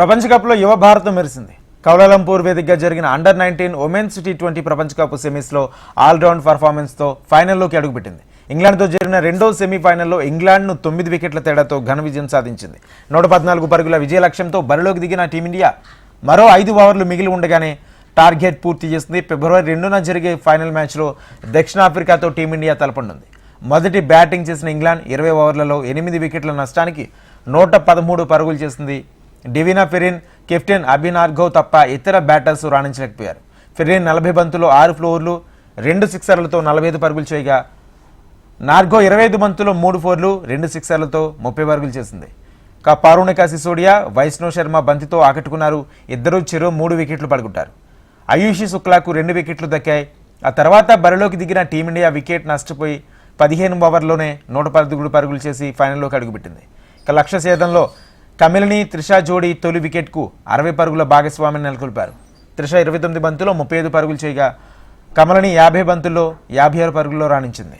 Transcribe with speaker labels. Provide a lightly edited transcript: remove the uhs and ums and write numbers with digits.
Speaker 1: ప్రపంచ కప్లో యువ భారతం మెరిసింది. కౌలాలంపూర్ వేదికగా జరిగిన అండర్-19 ఉమెన్స్ టీ20 ప్రపంచ కప్ సెమీస్లో ఆల్రౌండ్ పర్ఫార్మెన్స్తో ఫైనల్లోకి అడుగుపెట్టింది. ఇంగ్లాండ్తో జరిగిన రెండో సెమీఫైనల్లో ఇంగ్లాండ్ను 9 వికెట్ల తేడాతో ఘన విజయం సాధించింది. 114 పరుగుల విజయ లక్ష్యంతో బరిలోకి దిగిన టీమిండియా మరో 5 ఓవర్లు మిగిలి ఉండగానే టార్గెట్ పూర్తి చేసింది. ఫిబ్రవరి 2న జరిగే ఫైనల్ మ్యాచ్లో దక్షిణాఫ్రికాతో టీమిండియా తలపనుంది. మొదటి బ్యాటింగ్ చేసిన ఇంగ్లాండ్ 20 ఓవర్లలో 8 వికెట్ల నష్టానికి 113 పరుగులు చేసింది. డివినా ఫెరిన్, కెప్టెన్ అభినార్ఘవ్ తప్ప ఇతర బ్యాటర్స్ రాణించలేకపోయారు. ఫెరిన్ 40 బంతుల్లో 6 ఫ్లోర్లు 2 సిక్సర్లతో 45 పరుగులు చేయగా నార్గో 25 బంతుల్లో 3 ఫోర్లు 2 సిక్సర్లతో 30 పరుగులు చేసింది. పారుణిక సిసోడియా, వైష్ణవ్ శర్మ బంతితో ఆకట్టుకున్నారు. ఇద్దరూ చెరో 3 వికెట్లు పడుకుంటారు. ఆయుషి శుక్లాకు 2 వికెట్లు దక్కాయి. ఆ తర్వాత బరిలోకి దిగిన టీమిండియా వికెట్ నష్టపోయి 15 ఓవర్లోనే 113 పరుగులు చేసి ఫైనల్లోకి అడుగుపెట్టింది. లక్ష్య ఛేదంలో కమిలిని, త్రిషా జోడీ తొలి వికెట్కు 60 పరుగుల భాగస్వామిని నెలకొల్పారు. త్రిష 29 బంతుల్లో 35 పరుగులు చేయగా కమలిని 50 బంతుల్లో 56 పరుగుల్లో రాణించింది.